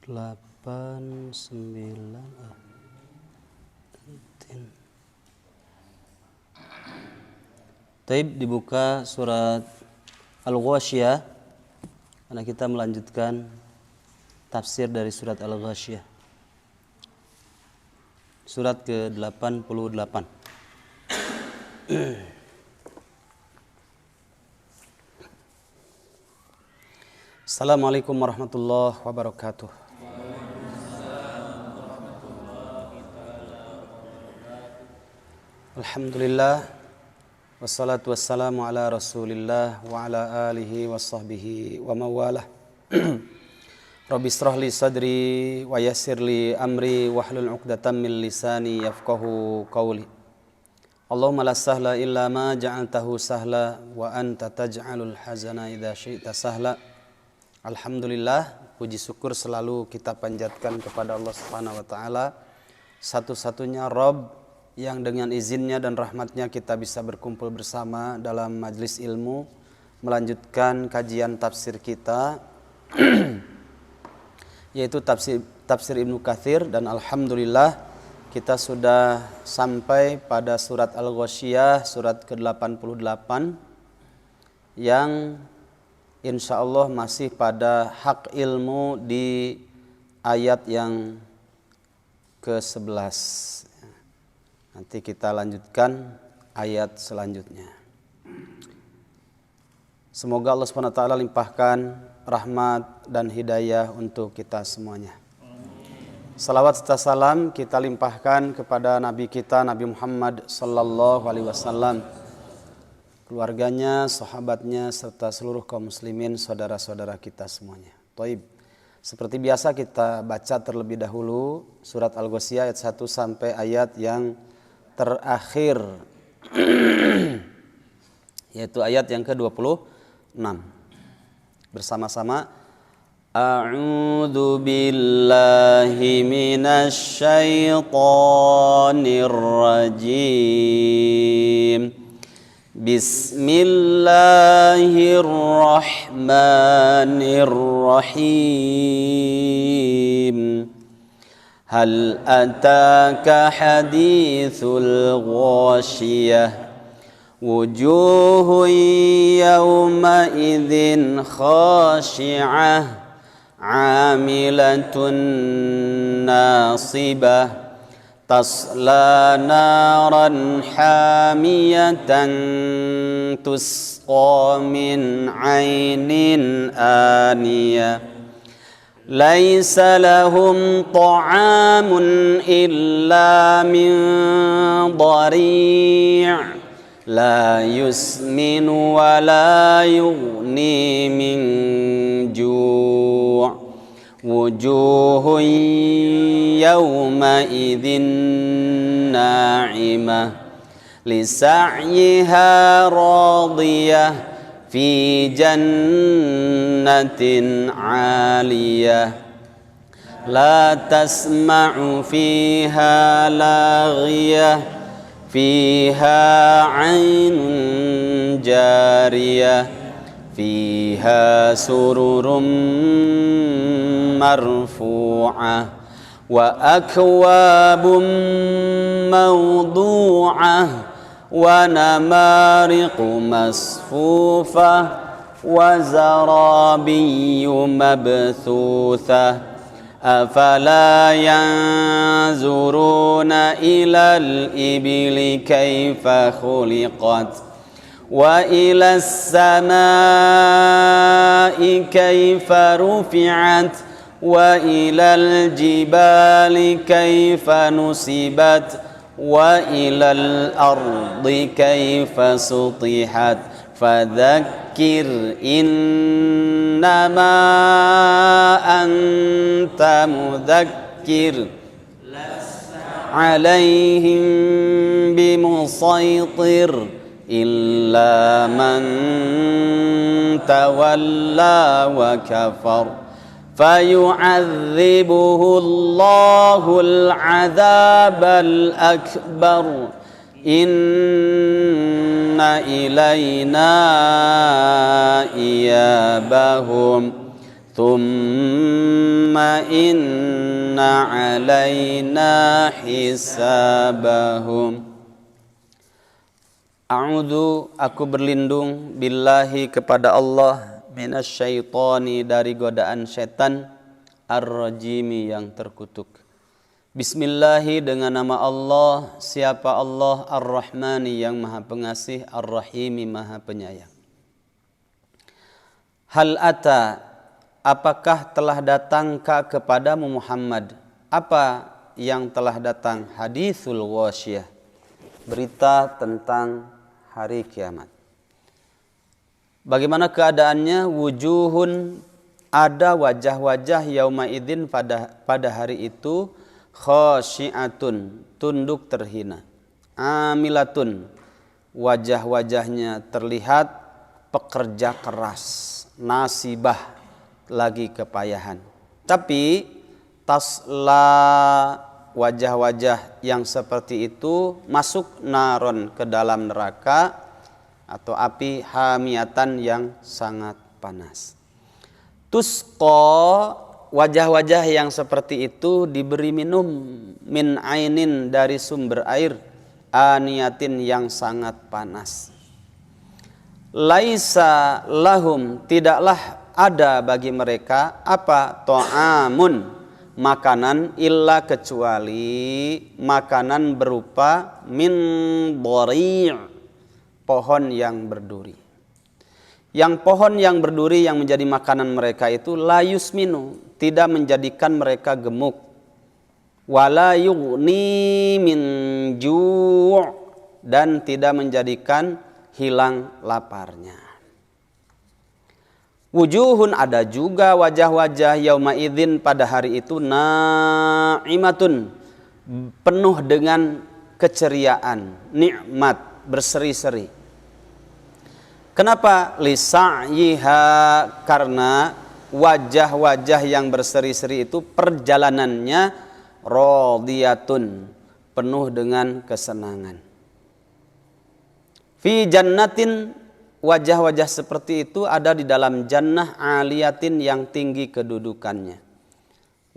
8, 9, Taib dibuka surat Al-Ghasyiyah karena kita melanjutkan tafsir dari surat Al-Ghasyiyah. Surat ke-88. Assalamualaikum warahmatullahi wabarakatuh. Alhamdulillah, wassalatu wassalamu ala rasulillah wa ala alihi wa sahbihi wa mawalah. Rabbi israh li sadri wa yassir li amri wahlul 'uqdatam min lisani yafqahu qawli. Allahumma la sahla illa ma ja'altahu sahla wa anta taj'alul hazana idza syi'ta sahla. Alhamdulillah, puji syukur selalu kita panjatkan kepada Allah Subhanahu wa taala, satu-satunya Rabb yang dengan izinnya dan rahmatnya kita bisa berkumpul bersama dalam majlis ilmu, melanjutkan kajian tafsir kita yaitu tafsir Ibnu Katsir, dan alhamdulillah kita sudah sampai pada surat Al-Ghasyiyah, surat ke-88 yang insya Allah masih pada hak ilmu di ayat yang ke-11. Nanti kita lanjutkan ayat selanjutnya. Semoga Allah SWT limpahkan rahmat dan hidayah untuk kita semuanya. Salawat serta salam kita limpahkan kepada Nabi kita, Nabi Muhammad sallallahu alaihi wasallam, keluarganya, sahabatnya, serta seluruh kaum muslimin, saudara-saudara kita semuanya. Taib. Seperti biasa kita baca terlebih dahulu surat Al-Ghasyiyah ayat 1 sampai ayat yang terakhir yaitu ayat yang ke-26. Bersama-sama, A'udzu billahi minasy syaithanir rajim. Bismillahirrahmanirrahim. Hal ataka hadithul ghashiyah wujuhun yawma idzin khashi'ah 'amilatun nasibah tasla naran hamiyatan tusqa min 'ainin aniyah ليس لهم طعام إلا من ضريع لا يسمن ولا يغني من جوع وجوه يومئذ ناعمة لسعيها راضية في جنة عالية لا تسمع فيها لاغية فيها عين جارية فيها سرر مرفوعة وأكواب موضوعة ونمارق مصفوفة وزرابي مبثوثة أفلا ينظرون إلى الإبل كيف خلقت وإلى السماء كيف رفعت وإلى الجبال كيف نصبت وإلى الأرض كيف سطحت فذكر إنما أنت مذكر عليهم بمسيطر إلا من تولى وكفر فيعذبه الله العذاب الأكبر إن إلينا إيابهم ثم إن علينا حسابهم. A'udzu, aku berlindung billahi kepada Allah, minasyaitani, dari godaan setan, ar-rajimi, yang terkutuk. Bismillahi, dengan nama Allah, siapa Allah, ar-Rahmani, yang maha pengasih, ar-Rahimi, maha penyayang. Hal ata, apakah telah datangkah kepadamu Muhammad? Apa yang telah datang? Haditsul Ghasyiyah, berita tentang hari kiamat. Bagaimana keadaannya? Wujuhun, ada wajah-wajah, yauma idzin, pada hari itu, khasyi'atun, tunduk terhina, amilatun, wajah-wajahnya terlihat pekerja keras, nasibah, lagi kepayahan. Tapi tasla, wajah-wajah yang seperti itu masuk naron, ke dalam neraka atau api, hamiyatan, yang sangat panas. Tusqa, wajah-wajah yang seperti itu diberi minum, min ainin, dari sumber air, aniyatin, yang sangat panas. Laisa lahum, tidaklah ada bagi mereka, apa? Ta'amun, makanan, illa, kecuali makanan berupa min dhari', pohon yang berduri. Yang pohon yang berduri yang menjadi makanan mereka itu, la yusminu, tidak menjadikan mereka gemuk, wala yughni min ju', dan tidak menjadikan hilang laparnya. Wujuhun, ada juga wajah-wajah, yauma idzin, pada hari itu, na'imatun, penuh dengan keceriaan, nikmat, berseri-seri. Kenapa? Lisa'yiha, karena wajah-wajah yang berseri-seri itu perjalanannya radiyatun, penuh dengan kesenangan. Fi jannatin, wajah-wajah seperti itu ada di dalam jannah, aliyatin, yang tinggi kedudukannya.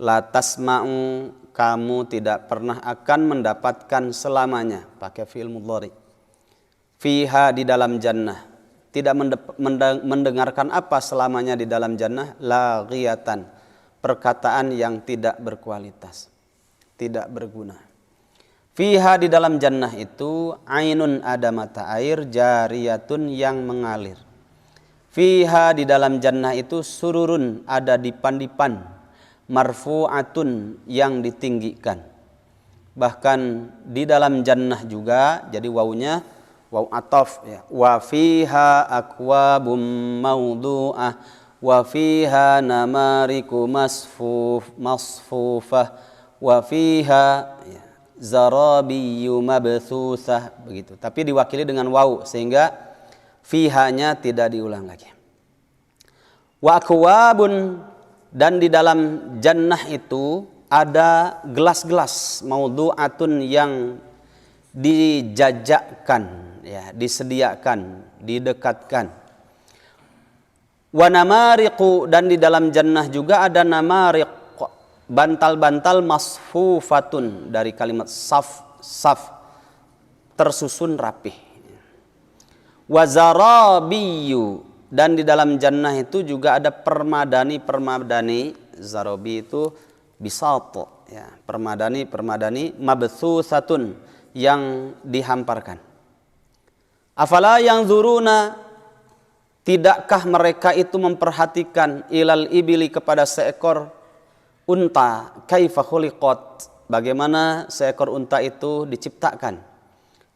La tasma'u, kamu tidak pernah akan mendapatkan selamanya, pakai fi'il mudhari. Fiha, di dalam jannah, tidak mendengarkan apa selamanya di dalam jannah, laghiyatan, perkataan yang tidak berkualitas, tidak berguna. Fiha, di dalam jannah itu, ainun, ada mata air, jariyatun, yang mengalir. Fiha, di dalam jannah itu, sururun, ada dipan-dipan, marfu'atun, yang ditinggikan. Bahkan di dalam jannah juga, jadi wawunya waw ataf, ya. Wa fiha akwabum mawdu'ah wa fiha namariku masfufah wa fiha, ya, zarabiyu mabthusah, begitu. Tapi diwakili dengan waw, sehingga fihanya tidak diulang lagi. Wa akwabun, dan di dalam jannah itu ada gelas-gelas, maudhu'atun, yang dijajakkan, ya, disediakan, didekatkan. Wa namariqu, dan di dalam jannah juga ada namariq, bantal-bantal, masfufatun, dari kalimat saf, tersusun rapih. Wazarabiyu, dan di dalam jannah itu juga ada permadani, zarabi itu bisat, ya, permadani, mabthusatun, yang dihamparkan. Afala yang zuruna, tidakkah mereka itu memperhatikan, ilal ibili, kepada seekor unta, kaifa khuliqat, bagaimana seekor unta itu diciptakan.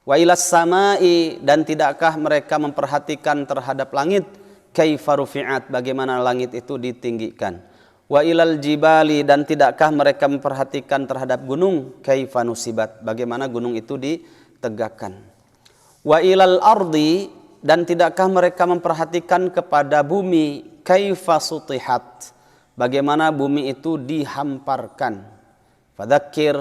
Wa ilas samai, dan tidakkah mereka memperhatikan terhadap langit, kaifa rufi'at, bagaimana langit itu ditinggikan. Wa ilal jibali, dan tidakkah mereka memperhatikan terhadap gunung, kaifa nusibat, bagaimana gunung itu ditegakkan. Wa ilal ardi, dan tidakkah mereka memperhatikan kepada bumi, kaifa sutihat, bagaimana bumi itu dihamparkan. Fadzakir,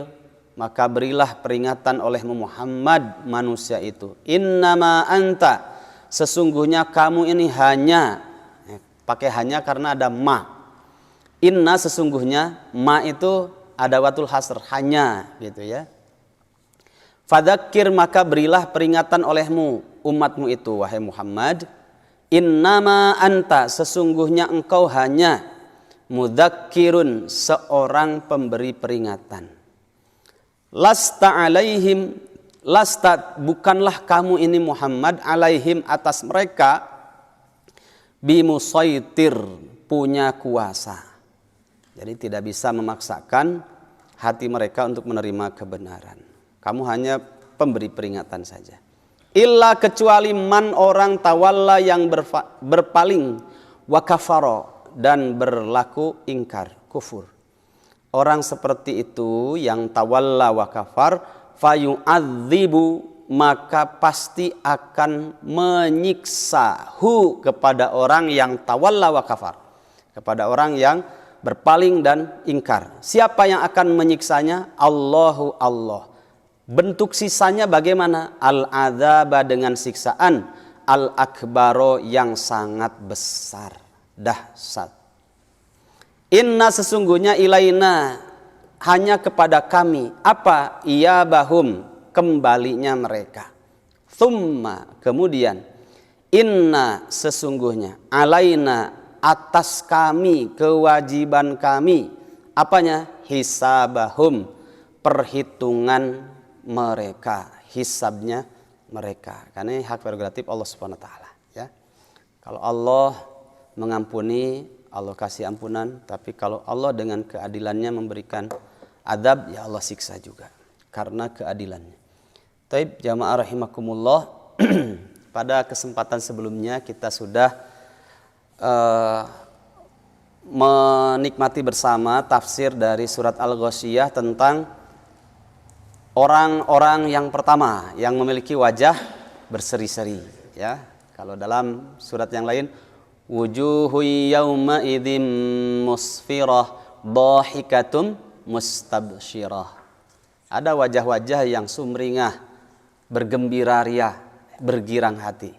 maka berilah peringatan oleh Muhammad manusia itu. Innama anta, sesungguhnya kamu ini hanya, pakai hanya karena ada ma. Inna, sesungguhnya, ma itu adawatul hasr, hanya gitu ya. Fadzakir, maka berilah peringatan olehmu, umatmu itu, wahai Muhammad. Innama anta, sesungguhnya engkau hanya mudzakirun, seorang pemberi peringatan. Lasta alaihim, lasta, bukanlah kamu ini Muhammad, alaihim, atas mereka, bimusaitir, punya kuasa. Jadi tidak bisa memaksakan hati mereka untuk menerima kebenaran. Kamu hanya pemberi peringatan saja. Illa, kecuali man, orang, tawalla, yang berpaling, wa kafaro, dan berlaku ingkar, kufur. Orang seperti itu yang tawalla wa kafar, fayu'adzibu, maka pasti akan menyiksa hu, kepada orang yang tawalla wa kafar, kepada orang yang berpaling dan ingkar. Siapa yang akan menyiksanya? Allahu, Allah. Bentuk sisanya bagaimana? Al-adzaba, dengan siksaan al-akbaro, yang sangat besar, dahsyat. Inna, sesungguhnya, ilaina, hanya kepada kami. Apa? Iyabahum, kembalinya mereka. Thumma, kemudian, inna, sesungguhnya, alaina, atas kami, kewajiban kami. Apanya? Hisabahum, perhitungan mereka, hisabnya mereka. Karena ini hak prerogatif Allah Subhanahu wa taala, ya. Kalau Allah mengampuni, Allah kasih ampunan, tapi kalau Allah dengan keadilannya memberikan adab, ya Allah siksa juga karena keadilannya. Taib jamaah rahimakumullah, pada kesempatan sebelumnya kita sudah menikmati bersama tafsir dari surat Al-Ghasyiyah tentang orang-orang yang pertama yang memiliki wajah berseri-seri, ya. Kalau dalam surat yang lain, wujuhu yauma idzim musfirah dhahikatum mustabsyirah. Ada wajah-wajah yang sumringah, bergembira ria, bergirang hati.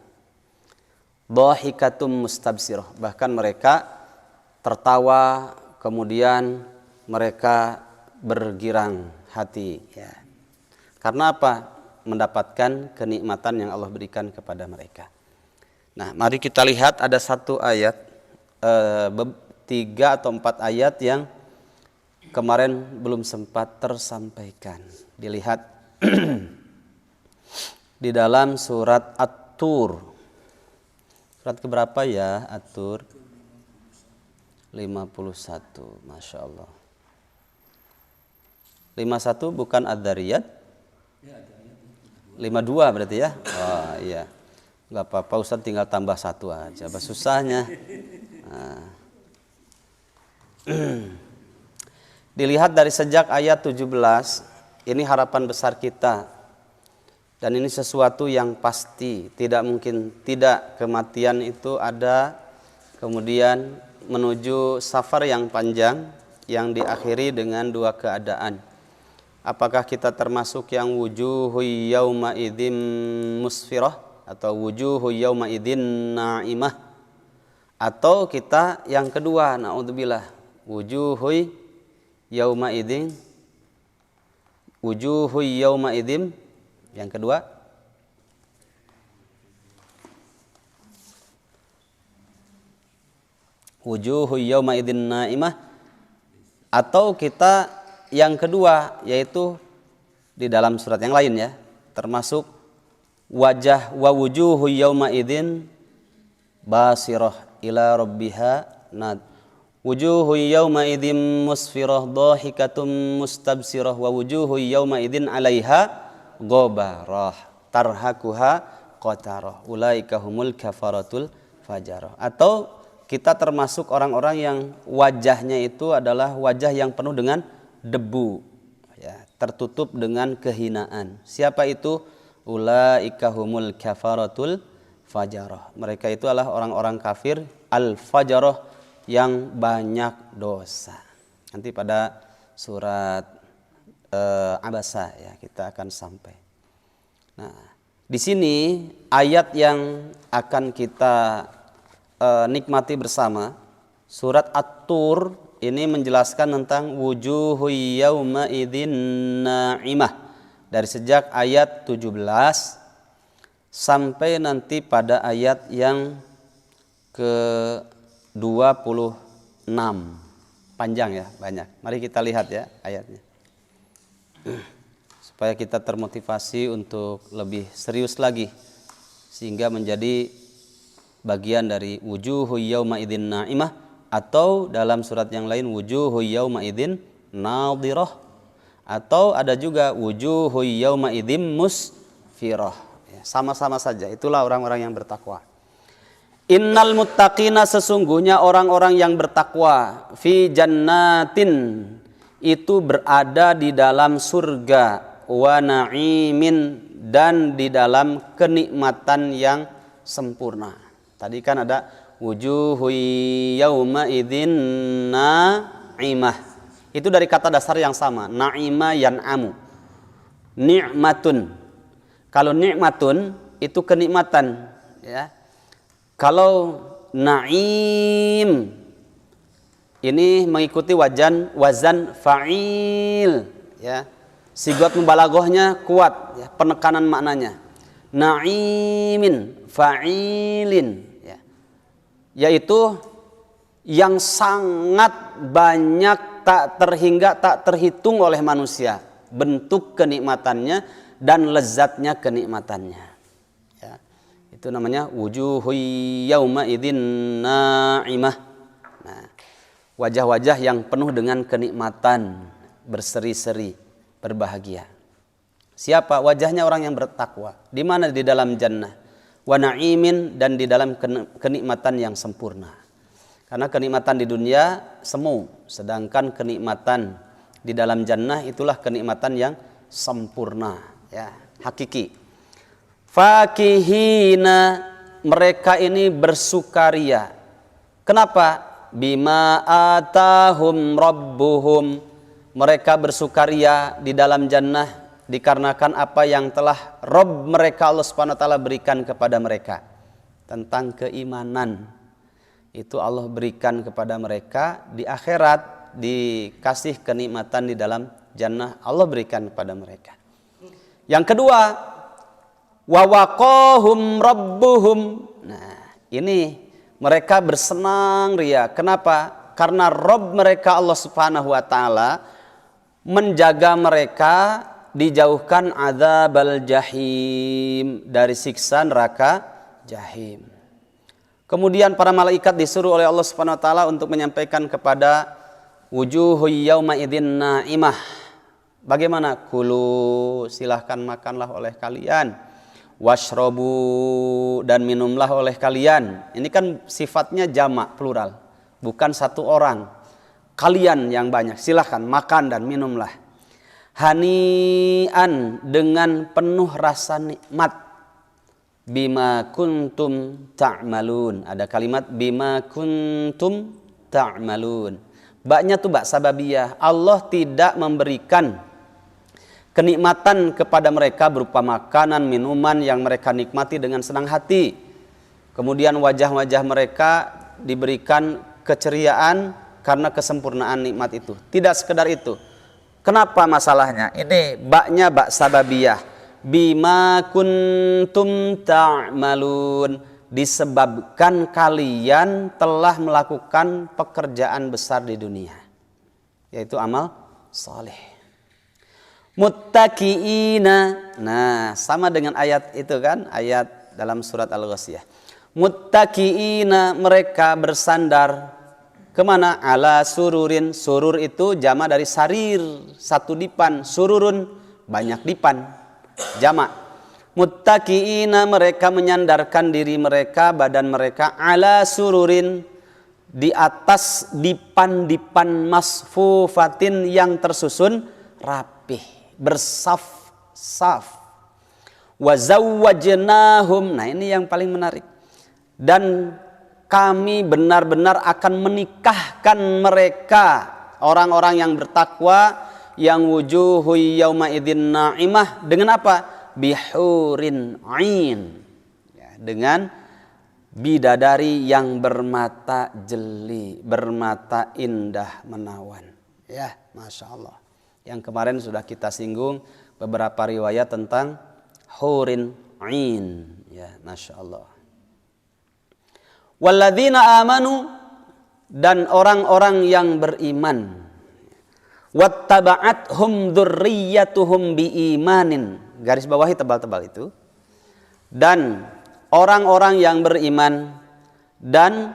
Dhahikatum mustabsyirah, bahkan mereka tertawa, kemudian mereka bergirang hati, ya. Karena apa? Mendapatkan kenikmatan yang Allah berikan kepada mereka. Nah, mari kita lihat ada satu ayat, 3 atau 4 ayat yang kemarin belum sempat tersampaikan. Dilihat di dalam surat At-Tur. Surat keberapa ya At-Tur? 51, Masya Allah. 51 bukan Ad-Dariyat? 52 berarti ya? Oh iya, gak apa-apa, Ustaz tinggal tambah 1 aja, apa susahnya. Nah. Dilihat dari sejak ayat 17, ini harapan besar kita. Dan ini sesuatu yang pasti, tidak mungkin tidak, kematian itu ada, kemudian menuju safar yang panjang yang diakhiri dengan 2 keadaan. Apakah kita termasuk yang wujuhu yauma idzin musfirah atau wujuhu yauma idzin naimah, atau kita yang kedua, naudzubillah, wujuhu yauma idzin yang kedua wujuhu yauma idzin naimah, atau kita yang kedua yaitu di dalam surat yang lain ya, termasuk wajah wa wujuhu yauma idzin basirah ila rabbiha nad Wujuhu yawma idzin musfirah dhahikatum mustabsirah wa wujuhu yawma idzin 'alaiha ghabarah tarhaquha qatarah ulaika humul kafaratul fajarah. Atau kita termasuk orang-orang yang wajahnya itu adalah wajah yang penuh dengan debu, ya, tertutup dengan kehinaan. Siapa itu? Ulaika humul kafaratul fajarah. Mereka itu adalah orang-orang kafir al-fajarah yang banyak dosa. Nanti pada surat Abasa ya kita akan sampai. Nah, di sini ayat yang akan kita nikmati bersama surat At-Tur ini menjelaskan tentang wujuhu yauma idzin na'imah dari sejak ayat 17 sampai nanti pada ayat yang ke 26. Panjang ya, banyak. Mari kita lihat ya ayatnya. Supaya kita termotivasi untuk lebih serius lagi sehingga menjadi bagian dari wujuhu yauma idzin na'imah, atau dalam surat yang lain wujuhu yauma idzin nadhirah, atau ada juga wujuhu yauma idzin musfirah. Ya, sama-sama saja, itulah orang-orang yang bertakwa. Innal muttaqina, sesungguhnya orang-orang yang bertakwa, fi jannatin, itu berada di dalam surga, wa na'imin, dan di dalam kenikmatan yang sempurna. Tadi kan ada wujuhu yauma idzin na'imah. Itu dari kata dasar yang sama, na'ima yan'amu. Ni'matun. Kalau ni'matun itu kenikmatan, ya. Kalau na'im ini mengikuti wazan fa'il, ya. Sigat mubalaghahnya kuat, ya, penekanan maknanya. Na'imin fa'ilin, ya. Yaitu yang sangat banyak tak terhingga tak terhitung oleh manusia bentuk kenikmatannya dan lezatnya kenikmatannya. Itu namanya wujuhu yauma idzin na'imah. Nah, wajah-wajah yang penuh dengan kenikmatan, berseri-seri, berbahagia. Siapa? Wajahnya orang yang bertakwa. Di mana? Di dalam jannah. Wa na'imin, dan di dalam kenikmatan yang sempurna. Karena kenikmatan di dunia semu, sedangkan kenikmatan di dalam jannah itulah kenikmatan yang sempurna, ya, hakiki. Fakihina, mereka ini bersukaria. Kenapa? Bima atahum rabbuhum, mereka bersukaria di dalam jannah dikarenakan apa yang telah Rabb mereka Allah Subhanahu wa taala berikan kepada mereka. Tentang keimanan itu Allah berikan kepada mereka, di akhirat dikasih kenikmatan di dalam jannah Allah berikan kepada mereka. Yang kedua, wa waqahum rabbuhum. Nah, ini mereka bersenang ria. Kenapa? Karena Rabb mereka Allah Subhanahu wa taala menjaga mereka dijauhkan adzabal jahim, dari siksa neraka jahim. Kemudian para malaikat disuruh oleh Allah Subhanahu wa taala untuk menyampaikan kepada wujuhu yauma idzin na'imah. Bagaimana? Kulu, silahkan makanlah oleh kalian. Washrobu, dan minumlah oleh kalian. Ini kan sifatnya jamak, plural, bukan satu orang. Kalian yang banyak, silahkan makan dan minumlah. Hani'an, dengan penuh rasa nikmat. Bima kuntum ta'malun. Ada kalimat bima kuntum ta'malun. Baknya tuh bak sababiyah. Allah tidak memberikan kenikmatan kepada mereka berupa makanan, minuman yang mereka nikmati dengan senang hati. Kemudian wajah-wajah mereka diberikan keceriaan karena kesempurnaan nikmat itu. Tidak sekedar itu. Kenapa masalahnya? Ini baknya bak sababiyah. Bima kuntum ta'malun. Disebabkan kalian telah melakukan pekerjaan besar di dunia, yaitu amal saleh. Muttaqiina. Nah, sama dengan ayat itu kan, ayat dalam surat Al-Ghasyiyah. Muttaqiina, mereka bersandar Kemana? Ala sururin. Surur itu jama dari sarir, satu dipan. Sururun, banyak dipan, jama. Muttaqiina, mereka menyandarkan diri mereka, badan mereka, ala sururin, di atas dipan-dipan masfufatin yang tersusun rapih, bersaf-saf. Wa zawwajnahum, nah ini yang paling menarik. Dan kami benar-benar akan menikahkan mereka, orang-orang yang bertakwa, yang wujuhu yauma idzin na'imah, dengan apa? Bihurin ain, ya, dengan bidadari yang bermata jeli, bermata indah menawan. Ya, Masya Allah. Yang kemarin sudah kita singgung beberapa riwayat tentang hurin ain. Ya, Masya Allah. Walladzina amanu, dan orang-orang yang beriman. Wattaba'athum dzurriyyatuhum biimanin, garis bawahi tebal-tebal itu. Dan orang-orang yang beriman dan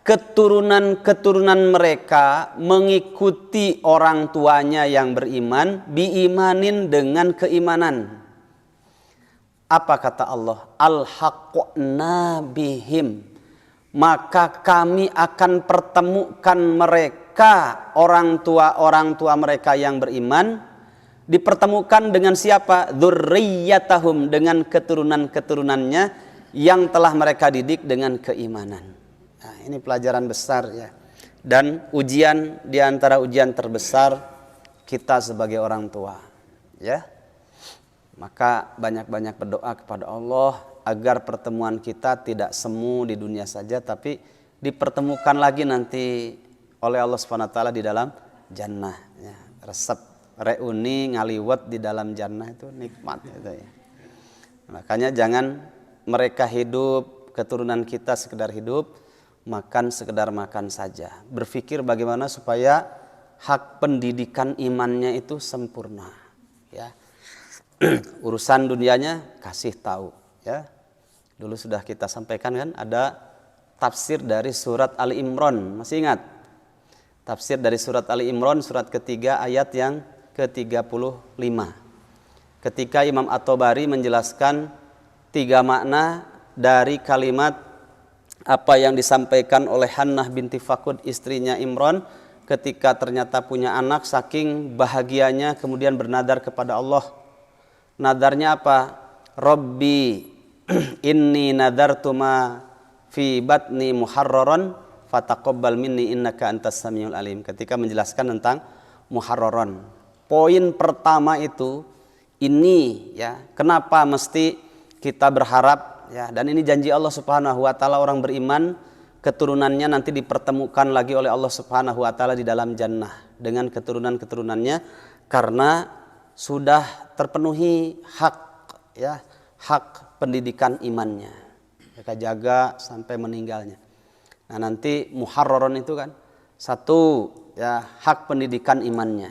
keturunan-keturunan mereka mengikuti orang tuanya yang beriman, biimanin, dengan keimanan. Apa kata Allah? Alhaqna bihim, maka kami akan pertemukan mereka, orang tua mereka yang beriman, dipertemukan dengan siapa? Dzurriyyatahum, dengan keturunan-keturunannya yang telah mereka didik dengan keimanan. Nah, ini pelajaran besar ya. Dan ujian, di antara ujian terbesar kita sebagai orang tua, ya. Maka banyak-banyak berdoa kepada Allah agar pertemuan kita tidak semu di dunia saja, tapi dipertemukan lagi nanti oleh Allah SWT di dalam jannah. Ya, resep reuni ngaliwet di dalam jannah itu nikmat. Itu ya. Makanya jangan mereka hidup, keturunan kita sekedar hidup, makan sekedar makan saja. Berpikir bagaimana supaya hak pendidikan imannya itu sempurna. Ya. Urusan dunianya kasih tahu. Ya. Dulu sudah kita sampaikan kan, ada tafsir dari surat Ali Imran, masih ingat? Tafsir dari surat Ali Imran, surat ketiga ayat yang ke-35. Ketika Imam At-Tabari menjelaskan 3 makna dari kalimat apa yang disampaikan oleh Hannah binti Fakud, istrinya Imran, ketika ternyata punya anak, saking bahagianya kemudian bernadar kepada Allah. Nadarnya apa? Rabbi inni nadartu ma fi batni muharraran fataqabbal minni innaka antas samiul alim. Ketika menjelaskan tentang muharraran, poin pertama itu ini ya, kenapa mesti kita berharap ya, dan ini janji Allah Subhanahu wa taala, orang beriman keturunannya nanti dipertemukan lagi oleh Allah Subhanahu wa taala di dalam jannah dengan keturunan-keturunannya, karena sudah terpenuhi hak ya, hak pendidikan imannya, mereka jaga sampai meninggalnya. Nah nanti muharraron itu kan, satu ya hak pendidikan imannya,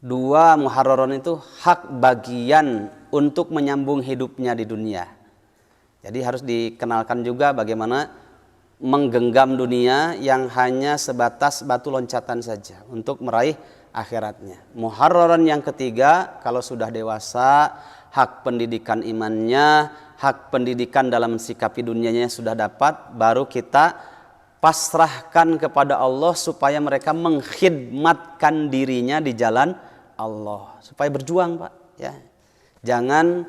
dua muharraron itu hak bagian untuk menyambung hidupnya di dunia. Jadi harus dikenalkan juga bagaimana menggenggam dunia yang hanya sebatas batu loncatan saja untuk meraih akhiratnya. Muharraron yang ketiga, kalau sudah dewasa, hak pendidikan imannya, hak pendidikan dalam sikapi dunianya sudah dapat, baru kita pasrahkan kepada Allah supaya mereka mengkhidmatkan dirinya di jalan Allah, supaya berjuang, Pak, ya. Jangan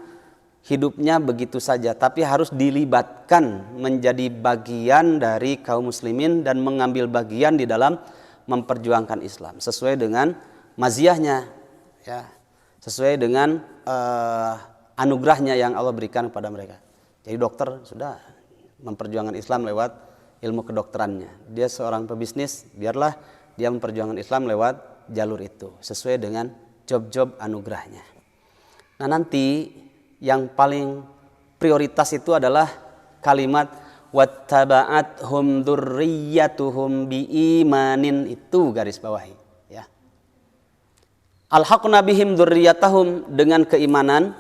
hidupnya begitu saja, tapi harus dilibatkan menjadi bagian dari kaum muslimin dan mengambil bagian di dalam memperjuangkan Islam sesuai dengan maziyahnya, ya, sesuai dengan anugerahnya yang Allah berikan kepada mereka. Jadi dokter sudah memperjuangkan Islam lewat ilmu kedokterannya. Dia seorang pebisnis, biarlah dia memperjuangkan Islam lewat jalur itu sesuai dengan job-job anugerahnya. Nah nanti yang paling prioritas itu adalah kalimat wattaba'athum dzurriyyatuhum biimanin, itu garis bawahi ya. Alhaqna bihim dzurriyyatahum, dengan keimanan,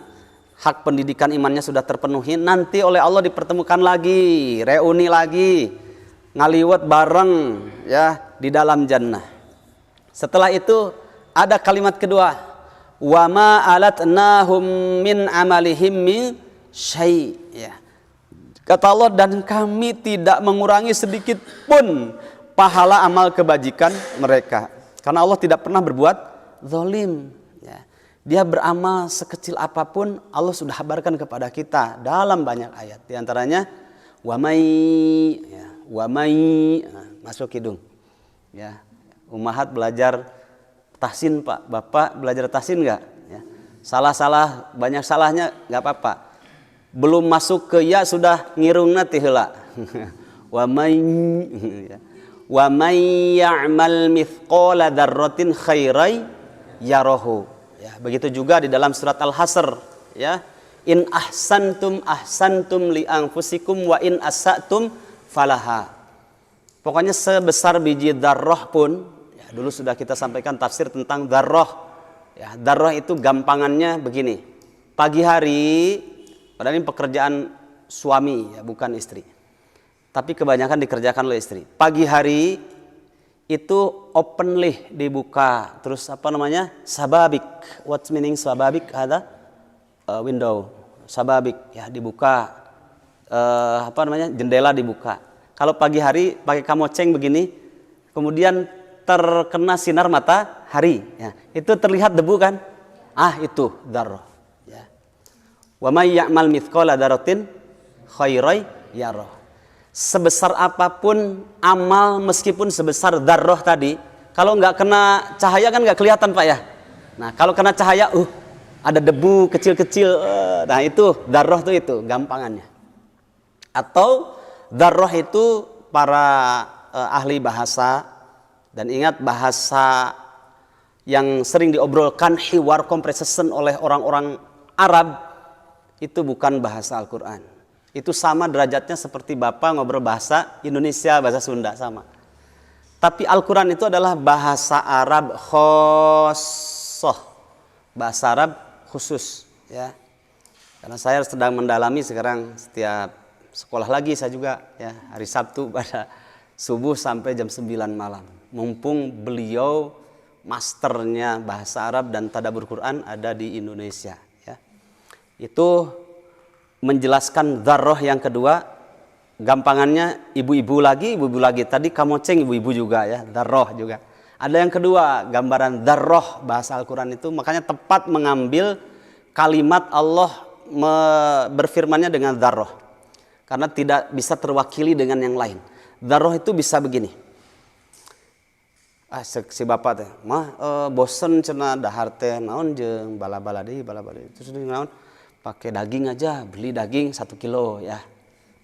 hak pendidikan imannya sudah terpenuhi, nanti oleh Allah dipertemukan lagi, reuni lagi. ngaliwat bareng ya di dalam jannah. Setelah itu ada kalimat kedua, wa ma alatnahum min amalihim min syai', ya. Kata Allah, dan kami tidak mengurangi sedikit pun pahala amal kebajikan mereka. Karena Allah tidak pernah berbuat zalim, ya. Dia beramal sekecil apapun Allah sudah kabarkan kepada kita dalam banyak ayat. Di antaranya wa may, ya, wa may, masuk hidung. Ya. Ummahat belajar tahsin, Pak. Bapak belajar tahsin enggak? Ya. Salah-salah, banyak salahnya enggak apa-apa. Belum masuk ke ya sudah ngirungna ti heula. Wa may, ya. Wa may ya'mal mithqala dzarratin khairai yarahu. Ya, begitu juga di dalam surat Al-Hasr, ya. In ahsantum ahsantum li anfusikum wa in asatum falaha. Pokoknya sebesar biji dzarrah pun, ya, dulu sudah kita sampaikan tafsir tentang dzarrah. Ya, dzarrah itu gampangannya begini. Pagi hari, padahal ini pekerjaan suami, ya, bukan istri. Tapi kebanyakan dikerjakan oleh istri. Pagi hari itu openly dibuka, terus apa namanya? Sababik. What's meaning sababik? Ada window. Sababik, ya, dibuka. Apa namanya? Jendela dibuka. Kalau pagi hari pakai kamoceng begini, kemudian terkena sinar matahari, ya, itu terlihat debu kan? Itu dzarrah, ya. Wa may ya'mal mithqala dzarratin khairai yarah. Sebesar apapun amal, meskipun sebesar dzarrah tadi, kalau nggak kena cahaya kan nggak kelihatan, Pak, ya. Nah, kalau kena cahaya, ada debu kecil-kecil, nah itu dzarrah tuh, itu gampangannya. Atau dzarrah itu para ahli bahasa, dan ingat bahasa yang sering diobrolkan hiwar conversation oleh orang-orang Arab itu bukan bahasa Al-Quran. Itu sama derajatnya seperti Bapak ngobrol bahasa Indonesia, bahasa Sunda, sama. Tapi Al-Quran itu adalah bahasa Arab khosoh, bahasa Arab khusus, ya. Karena saya sedang mendalami sekarang, setiap sekolah lagi saya juga, ya, hari Sabtu pada subuh sampai jam 9 malam. Mumpung beliau masternya bahasa Arab dan tadabbur Quran ada di Indonesia, ya. Itu menjelaskan dzarrah yang kedua, gampangannya ibu-ibu lagi. Tadi kamoceng ibu-ibu juga, ya, dzarrah juga. Ada yang kedua, gambaran dzarrah bahasa Al-Quran itu, makanya tepat mengambil kalimat Allah berfirmannya dengan dzarrah. Karena tidak bisa terwakili dengan yang lain. Dzarrah itu bisa begini. Si bapak teh, bosen cenah dahar teh naon jeung bala-bala deui. Terus naon? Pakai daging aja, beli daging 1 kilo, ya.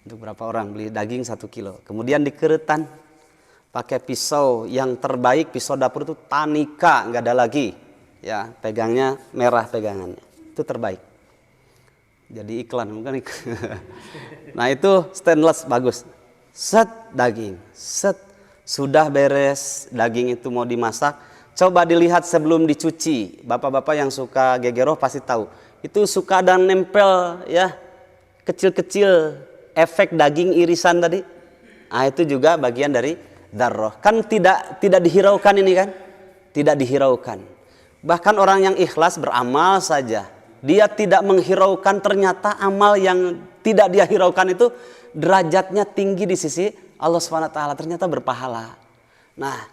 Untuk berapa orang beli daging 1 kilo. Kemudian dikeretan pakai pisau yang terbaik, pisau dapur itu Tanika, nggak ada lagi, ya, pegangnya merah pegangannya, itu terbaik. Jadi iklan bukan? Nah, itu stainless bagus. Set daging, set sudah beres daging itu mau dimasak. Coba dilihat sebelum dicuci. Bapak-bapak yang suka gegeroh pasti tahu. Itu suka ada nempel, ya, kecil-kecil efek daging irisan tadi. Itu juga bagian dari dzarrah. Kan tidak dihiraukan ini kan? Tidak dihiraukan. Bahkan orang yang ikhlas beramal saja, dia tidak menghiraukan, ternyata amal yang tidak dia hiraukan itu derajatnya tinggi di sisi Allah SWT, ternyata berpahala. Nah,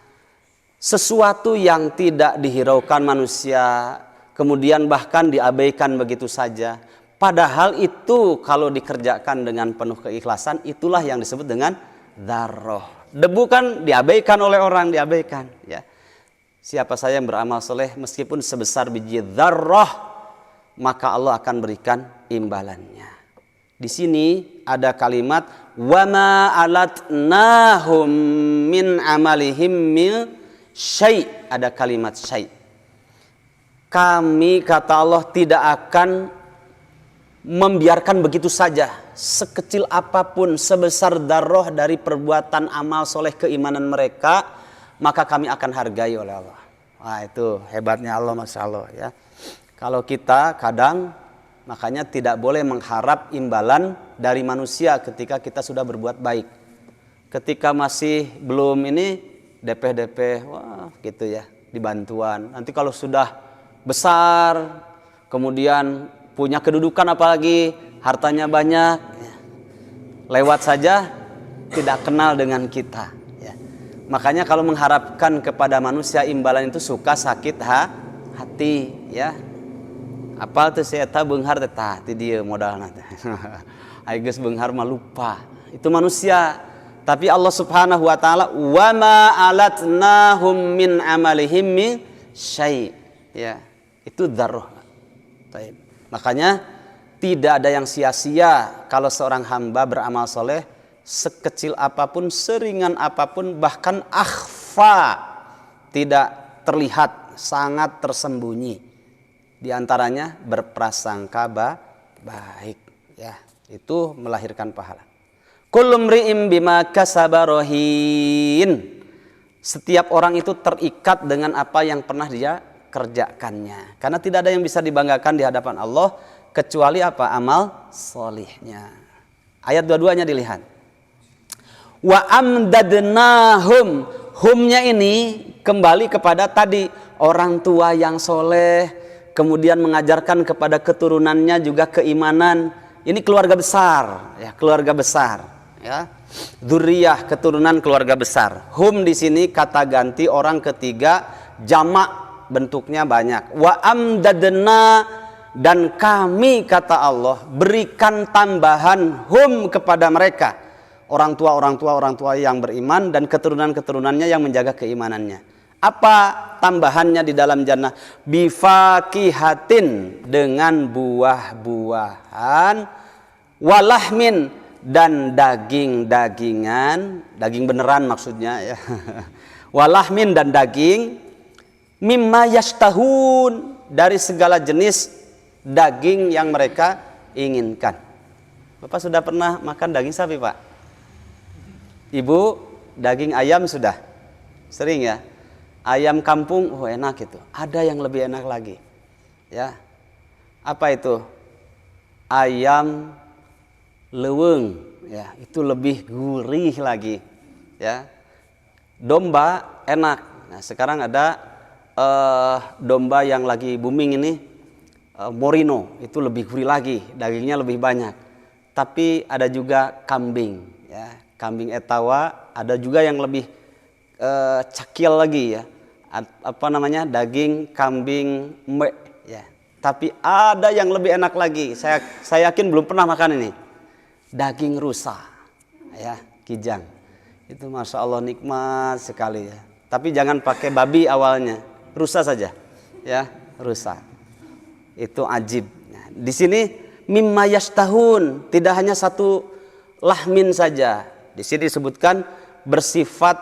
sesuatu yang tidak dihiraukan manusia, kemudian bahkan diabaikan begitu saja. Padahal itu kalau dikerjakan dengan penuh keikhlasan, itulah yang disebut dengan dzarrah. Debu kan diabaikan oleh orang, diabaikan, ya. Siapa saya yang beramal soleh meskipun sebesar biji dzarrah, maka Allah akan berikan imbalannya. Di sini ada kalimat wa ma alatnahum min amalihim min syai', ada kalimat syai'. Kami, kata Allah, tidak akan membiarkan begitu saja, sekecil apapun, sebesar dzarrah dari perbuatan amal soleh keimanan mereka, maka kami akan hargai oleh Allah. Wah, itu hebatnya Allah, Masya Allah, ya. Kalau kita kadang, makanya tidak boleh mengharap imbalan dari manusia ketika kita sudah berbuat baik. Ketika masih belum ini DP, wah gitu ya, dibantuan. Nanti kalau sudah besar, kemudian punya kedudukan apalagi, hartanya banyak, ya, lewat saja tidak kenal dengan kita. Ya. Makanya kalau mengharapkan kepada manusia imbalan itu suka sakit hati, ya. Apal tuh saya tahu beunghar teh tah ti dieu modalna teh. Ai geus beunghar mah lupa. Itu manusia. Tapi Allah Subhanahu wa taala wa ma alatnahum min amalihim min syai'. Ya, itu dzarrah. Baik. Makanya tidak ada yang sia-sia kalau seorang hamba beramal soleh sekecil apapun, seringan apapun, bahkan akhfa, tidak terlihat, sangat tersembunyi. Di antaranya berprasangka baik, ya, itu melahirkan pahala. Kullu mri'in bima kasaba rahin. Setiap orang itu terikat dengan apa yang pernah dia kerjakannya. Karena tidak ada yang bisa dibanggakan di hadapan Allah kecuali apa? Amal solihnya. Ayat dua-duanya dilihat. Wa amdadnahum. Humnya ini kembali kepada tadi orang tua yang soleh, kemudian mengajarkan kepada keturunannya juga keimanan. Ini keluarga besar, ya, keluarga besar. Ya, dzurriyyah, keturunan keluarga besar. Hum di sini kata ganti orang ketiga, jamak, bentuknya banyak. Wa amdadna, dan kami kata Allah berikan tambahan hum kepada mereka, orang tua yang beriman dan keturunannya yang menjaga keimanannya. Apa tambahannya di dalam jannah? Bifakihatin, dengan buah-buahan, walahmin, dan daging-dagingan, daging beneran maksudnya ya. Walahmin, dan daging, mimma yashtahun, dari segala jenis daging yang mereka inginkan. Bapak sudah pernah makan daging sapi, Pak? Ibu, daging ayam sudah? Sering ya? Ayam kampung, oh enak itu. Ada yang lebih enak lagi. Ya. Apa itu? Ayam leweng, ya, itu lebih gurih lagi, ya. Domba enak. Nah, sekarang ada domba yang lagi booming ini, Morino, itu lebih gurih lagi, dagingnya lebih banyak. Tapi ada juga kambing, ya, kambing etawa, ada juga yang lebih cakil lagi, ya. Apa namanya? Daging kambing mek, ya. Tapi ada yang lebih enak lagi. Saya yakin belum pernah makan ini. Daging rusa, ya, kijang. Itu masya Allah nikmat sekali, ya. Tapi jangan pakai babi awalnya, rusa saja, ya, rusa. Itu ajib. Nah, di sini mimma yashtahun, tidak hanya satu lahmin saja. Di sini disebutkan bersifat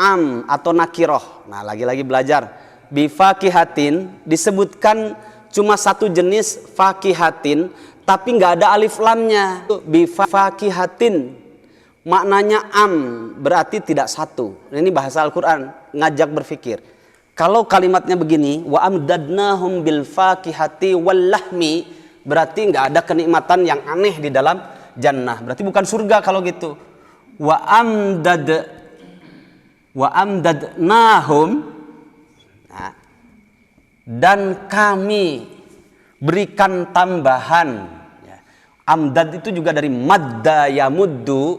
am atau nakiroh. Nah, lagi-lagi belajar. Bifakihatin disebutkan cuma satu jenis fakihatin, tapi nggak ada alif lamnya. Bifakihatin maknanya am, berarti tidak satu. Ini bahasa Al-Quran, ngajak berpikir. Kalau kalimatnya begini, wa amdadnahum bil fakihati wal lahmi, berarti nggak ada kenikmatan yang aneh di dalam jannah. Berarti bukan surga kalau gitu. Wa amdadnahum, nah, dan kami berikan tambahan. Amdad itu juga dari madda yamuddu,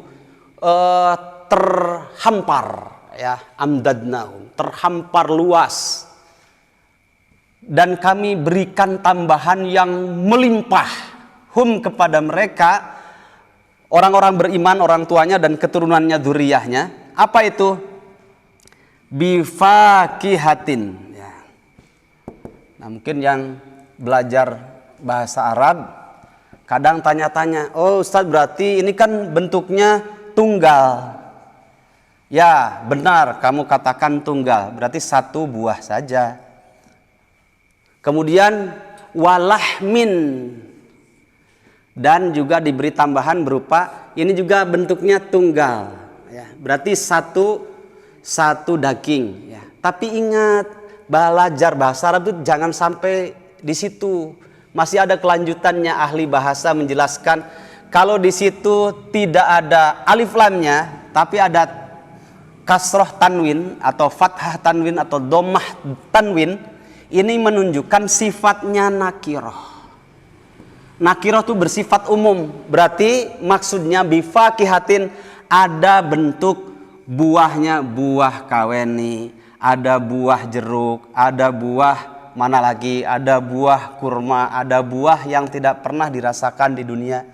terhampar, ya, amdadnahum, terhampar luas. Dan kami berikan tambahan yang melimpah hum kepada mereka, orang-orang beriman, orang tuanya dan keturunannya, dzurriyyahnya. Apa itu? Bifakihatin, ya. Nah, mungkin yang belajar bahasa Arab kadang tanya-tanya, oh Ustadz, berarti ini kan bentuknya tunggal. Ya benar, kamu katakan tunggal, berarti satu buah saja. Kemudian walahmin, dan juga diberi tambahan berupa ini juga bentuknya tunggal, ya, berarti satu daging, ya. Tapi ingat, belajar bahasa Arab itu jangan sampai di situ. Masih ada kelanjutannya. Ahli bahasa menjelaskan kalau di situ tidak ada alif lamnya tapi ada kasroh tanwin atau fathah tanwin atau dhammah tanwin, ini menunjukkan sifatnya nakirah. Nakirah itu bersifat umum, berarti maksudnya bifakihatin, ada bentuk buahnya, buah kaweni, ada buah jeruk, ada buah mana lagi, ada buah kurma, ada buah yang tidak pernah dirasakan di dunia.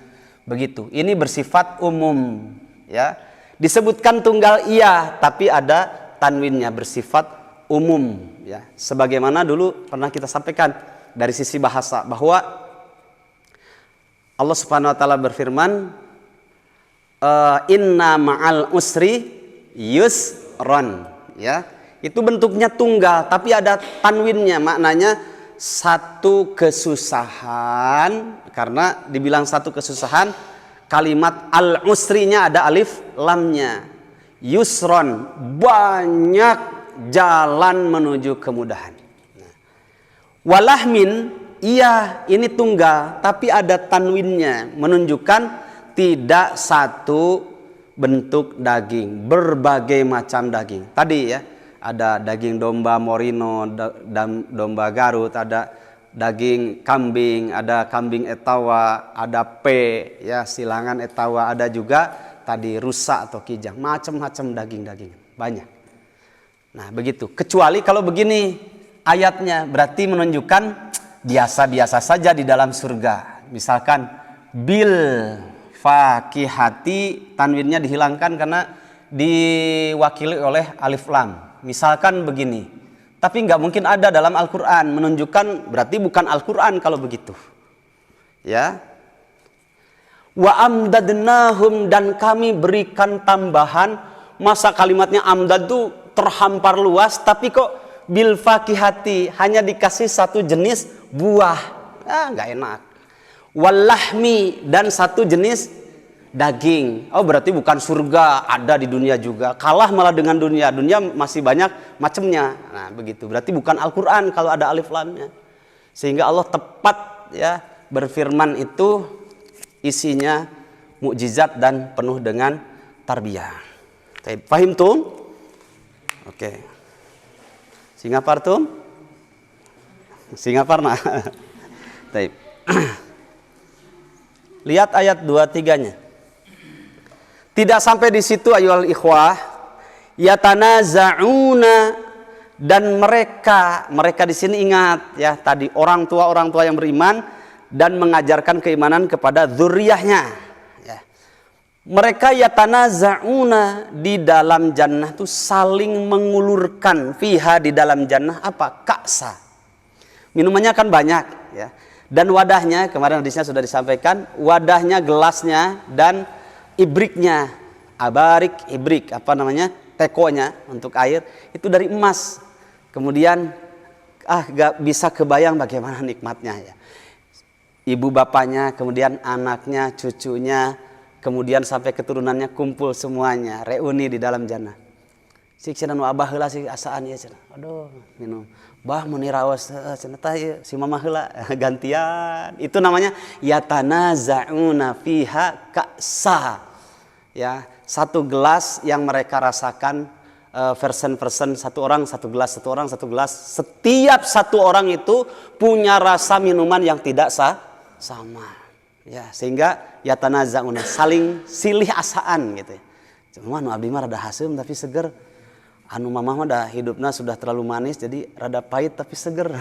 Begitu. Ini bersifat umum, ya. Disebutkan tunggal iya, tapi ada tanwinnya, bersifat umum, ya. Sebagaimana dulu pernah kita sampaikan dari sisi bahasa bahwa Allah Subhanahu wa taala berfirman, inna ma'al usri yusron, ya. Itu bentuknya tunggal tapi ada tanwinnya, maknanya satu kesusahan. Karena dibilang satu kesusahan, kalimat al-usrinya ada alif lamnya. Yusron, banyak jalan menuju kemudahan. Walahmin, iya, ini tunggal tapi ada tanwinnya, menunjukkan tidak satu bentuk daging, berbagai macam daging. Tadi ya, ada daging domba morino, domba Garut, ada daging kambing, ada kambing etawa, ada ya, silangan etawa, ada juga tadi rusa atau kijang, macam-macam daging-daging, banyak. Nah, begitu. Kecuali kalau begini ayatnya, berarti menunjukkan biasa-biasa saja di dalam surga. Misalkan bil fakihati, tanwinnya dihilangkan karena diwakili oleh alif lam. Misalkan begini, tapi nggak mungkin ada dalam Al-Quran, menunjukkan berarti bukan Al-Quran kalau begitu, ya. Wa amdadnahum, dan kami berikan tambahan. Masa kalimatnya amdad itu terhampar luas, tapi kok bil fakihati hanya dikasih satu jenis buah, nggak enak. Walahmi, dan satu jenis daging. Oh, berarti bukan surga, ada di dunia juga. Kalah malah dengan dunia. Dunia masih banyak macamnya. Nah, begitu. Berarti bukan Al-Quran kalau ada alif lamnya. Sehingga Allah tepat, ya, berfirman itu isinya mukjizat dan penuh dengan tarbiyah. Fahim tum? Oke. Singapartum? Singaparna. Baik. Lihat ayat 2-3-nya. Tidak sampai di situ, ayyuhal ikhwah, yatanaza'una, dan mereka di sini ingat ya, tadi orang tua yang beriman dan mengajarkan keimanan kepada dzurriyyahnya, ya. Mereka yatanaza'una di dalam jannah itu saling mengulurkan, fiha, di dalam jannah apa? Ka'sa. Minumannya kan banyak, ya. Dan wadahnya, kemarin hadisnya sudah disampaikan, wadahnya, gelasnya, dan ibriknya, abarik, ibrik, apa namanya, tekonya untuk air, itu dari emas. Kemudian gak bisa kebayang bagaimana nikmatnya, ya. Ibu bapaknya, kemudian anaknya, cucunya, kemudian sampai keturunannya kumpul semuanya, reuni di dalam jannah. Si cenah nu abah heula si asaan ieu cenah. Aduh, minum. Bah muni raos cenah tah si mama heula gantian. Itu namanya yatanaza'una fiha ka'sa. Ya, satu gelas yang mereka rasakan, versen-versen, satu orang satu gelas, satu orang satu gelas. Setiap satu orang itu punya rasa minuman yang tidak sama. Ya, sehingga yatanaza'una, saling silih asaan gitu. Cuma nu abdi mah rada haseum tapi seger. Anu mamah mah dah hidupnya sudah terlalu manis, jadi rada pahit tapi seger.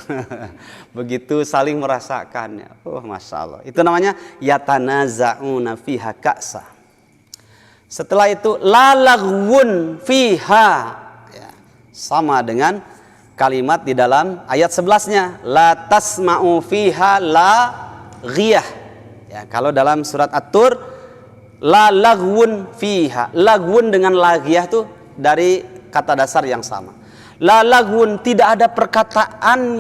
Begitu saling merasakannya. Oh, Masya Allah. Itu namanya yatanaza'una fiha ka'sa. Setelah itu la laghwun fiha, ya, sama dengan kalimat di dalam ayat 11-nya, la tasma'u fiha laghiyah. Ya, kalau dalam surat At-Tur la laghwun fiha. Laghwun dengan laghiyah tuh dari kata dasar yang sama. La laghwun, tidak ada perkataan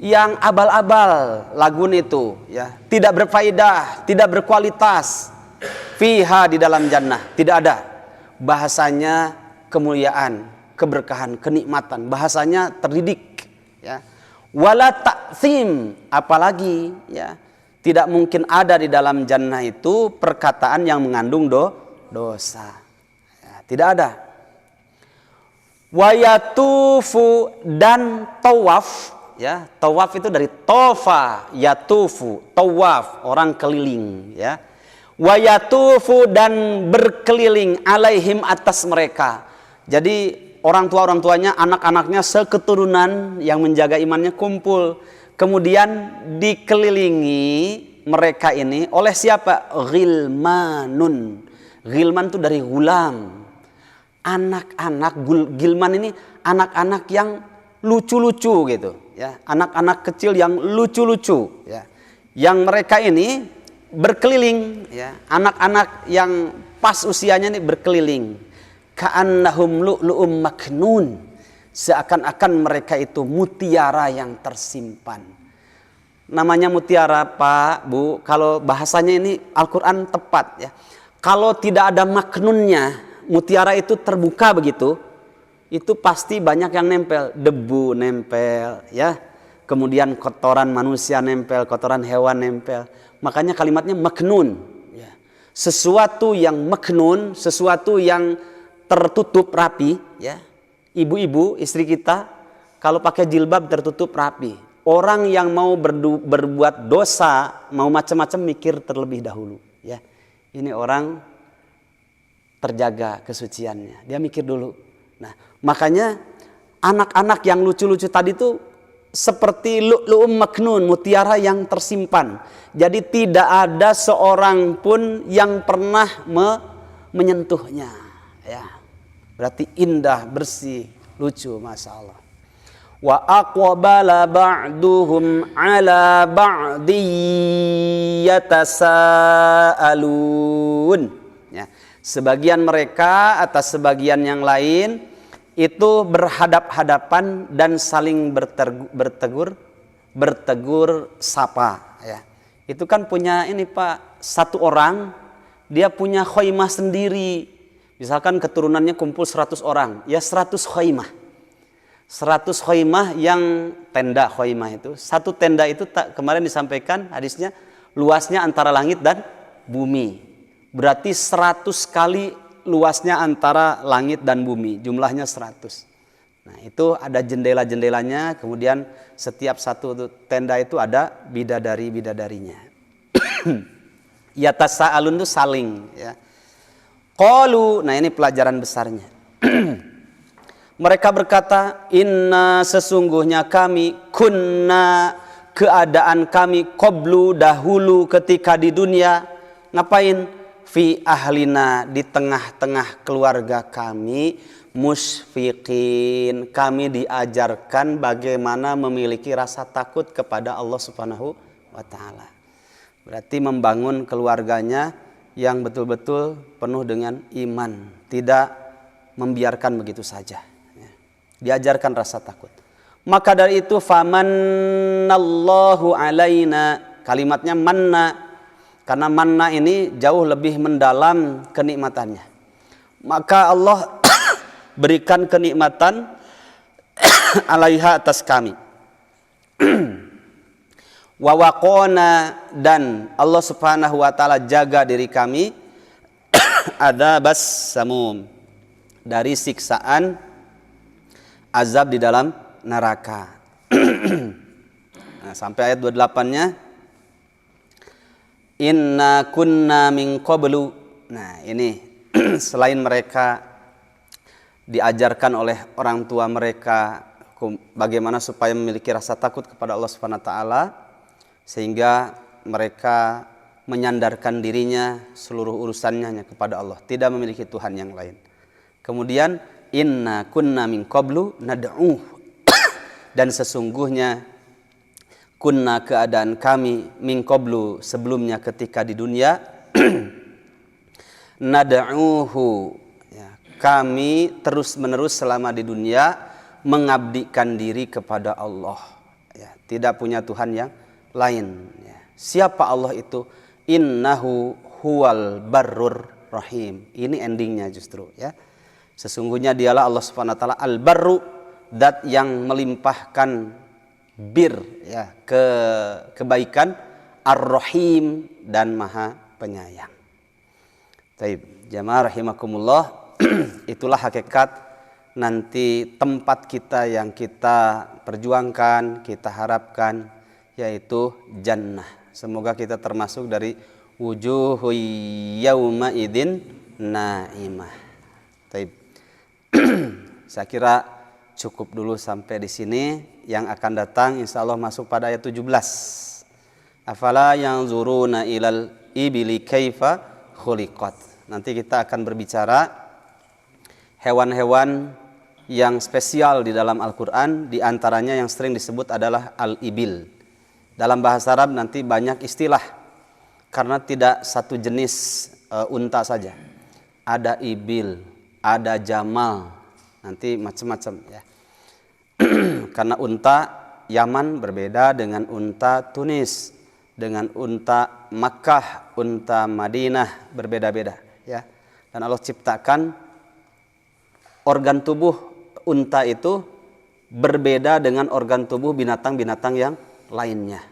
yang abal-abal. Laghwun itu, ya, tidak berfaedah, tidak berkualitas. Fiha, di dalam jannah tidak ada. Bahasanya kemuliaan, keberkahan, kenikmatan, bahasanya terdidik, ya. Wala ta'thim, apalagi, ya, tidak mungkin ada di dalam jannah itu perkataan yang mengandung dosa. Tidak ada. Wa yatufu dan tawaf, ya. Tawaf itu dari tofa, yatufu, tawaf, orang keliling, ya. Wa yatufu dan berkeliling alaihim atas mereka. Jadi orang tuanya, anak-anaknya seketurunan yang menjaga imannya kumpul. Kemudian dikelilingi mereka ini oleh siapa? Ghilmanun. Ghilman itu dari gulam. Anak-anak, Gilman ini anak-anak yang lucu-lucu gitu, ya, anak-anak kecil yang lucu-lucu, ya, yang mereka ini berkeliling, ya, anak-anak yang pas usianya ini berkeliling, ka'annahum lu'lu'um maknun, seakan-akan mereka itu mutiara yang tersimpan. Namanya mutiara, Pak, Bu, kalau bahasanya ini Al-Quran tepat, ya. Kalau tidak ada maknunnya, mutiara itu terbuka begitu, itu pasti banyak yang nempel, debu nempel, ya, kemudian kotoran manusia nempel, kotoran hewan nempel. Makanya kalimatnya maknun, ya. Sesuatu yang maknun, sesuatu yang tertutup rapi, ya. Ibu-ibu, istri kita kalau pakai jilbab tertutup rapi. Orang yang mau berbuat dosa, mau macam-macam mikir terlebih dahulu, ya. Ini orang terjaga kesuciannya, dia mikir dulu. Nah, makanya anak-anak yang lucu-lucu tadi itu seperti lu'lu'um maknun, mutiara yang tersimpan. Jadi tidak ada seorang pun yang pernah menyentuhnya, ya. Berarti indah, bersih, lucu, masya Allah. Wa aqbala ba'duhum ala ba'di yatasaalun, ya. Sebagian mereka atas sebagian yang lain itu berhadap-hadapan dan saling bertegur sapa, ya. Itu kan punya ini, Pak, satu orang dia punya khaimah sendiri. Misalkan keturunannya kumpul 100 orang, ya 100 khaimah. 100 khaimah yang tenda khaimah itu. Satu tenda itu kemarin disampaikan hadisnya luasnya antara langit dan bumi. Berarti 100 kali luasnya antara langit dan bumi. Jumlahnya 100. Nah, itu ada jendela-jendelanya. Kemudian setiap satu tenda itu ada bidadari-bidadarinya. Yatasaalun itu saling, ya. Qalu, nah ini pelajaran besarnya. Mereka berkata, inna sesungguhnya kami, kunna keadaan kami, qablu dahulu ketika di dunia, ngapain? Fi ahlina di tengah-tengah keluarga kami, musfiqin, kami diajarkan bagaimana memiliki rasa takut kepada Allah Subhanahu wa taala. Berarti membangun keluarganya yang betul-betul penuh dengan iman, tidak membiarkan begitu saja. Diajarkan rasa takut. Maka dari itu famannallahu alaina, kalimatnya manna, karena manna ini jauh lebih mendalam kenikmatannya. Maka Allah berikan kenikmatan alaiha atas kami. Wa waqona, dan Allah Subhanahu wa taala jaga diri kami adabas samum, dari siksaan azab di dalam neraka. Nah, sampai ayat 28-nya inna kunna min qablu. Nah, ini selain mereka diajarkan oleh orang tua mereka bagaimana supaya memiliki rasa takut kepada Allah Subhanahu wa taala, sehingga mereka menyandarkan dirinya seluruh urusannya hanya kepada Allah, tidak memiliki Tuhan yang lain. Kemudian inna kunna min qablu nad'uh, dan sesungguhnya kunna keadaan kami min qablu sebelumnya ketika di dunia nad'uhu, ya, kami terus-menerus selama di dunia mengabdikan diri kepada Allah, ya, tidak punya Tuhan yang lain, ya. Siapa Allah itu? Innahu huwal barrur rahim. Ini endingnya justru, ya. Sesungguhnya dialah Allah Subhanahu wa taala al-barru, zat yang melimpahkan bir, ya, kebaikan, ar-rahim, dan maha penyayang. Baik, jamaah rahimakumullah. itulah hakikat nanti tempat kita yang kita perjuangkan, kita harapkan, yaitu jannah. Semoga kita termasuk dari wujuhu yauma idin naimah. Taib. Saya kira cukup dulu sampai di sini. Yang akan datang insya Allah masuk pada ayat 17. Afala yanzuruna ilal ibili kaifa khuliqat. Nanti kita akan berbicara hewan-hewan yang spesial di dalam Al-Quran. Di antaranya yang sering disebut adalah al-ibil. Dalam bahasa Arab nanti banyak istilah, karena tidak satu jenis unta saja. Ada ibil, ada jamal, nanti macam-macam ya. Karena unta Yaman berbeda dengan unta Tunis, dengan unta Makkah, unta Madinah berbeda-beda ya. Dan Allah ciptakan organ tubuh unta itu berbeda dengan organ tubuh binatang-binatang yang lainnya.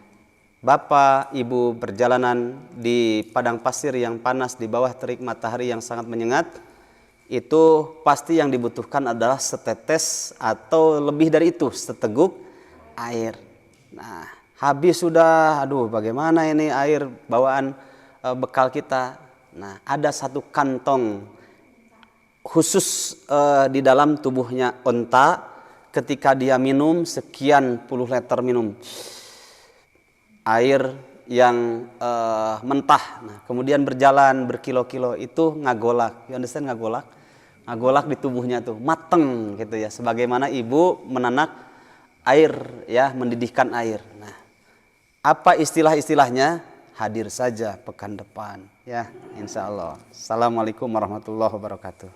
Bapak, ibu perjalanan di padang pasir yang panas di bawah terik matahari yang sangat menyengat, itu pasti yang dibutuhkan adalah setetes atau lebih dari itu, seteguk air. Nah, habis sudah, aduh bagaimana ini air bawaan bekal kita. Nah, ada satu kantong khusus di dalam tubuhnya unta, ketika dia minum sekian puluh liter minum air yang mentah, nah, kemudian berjalan berkilo-kilo, itu ngagolak. You understand ngagolak? Ngagolak di tubuhnya tuh mateng gitu ya, sebagaimana ibu menanak air ya, mendidihkan air. Nah, apa istilah-istilahnya? Hadir saja pekan depan ya, insya Allah. Assalamualaikum warahmatullahi wabarakatuh.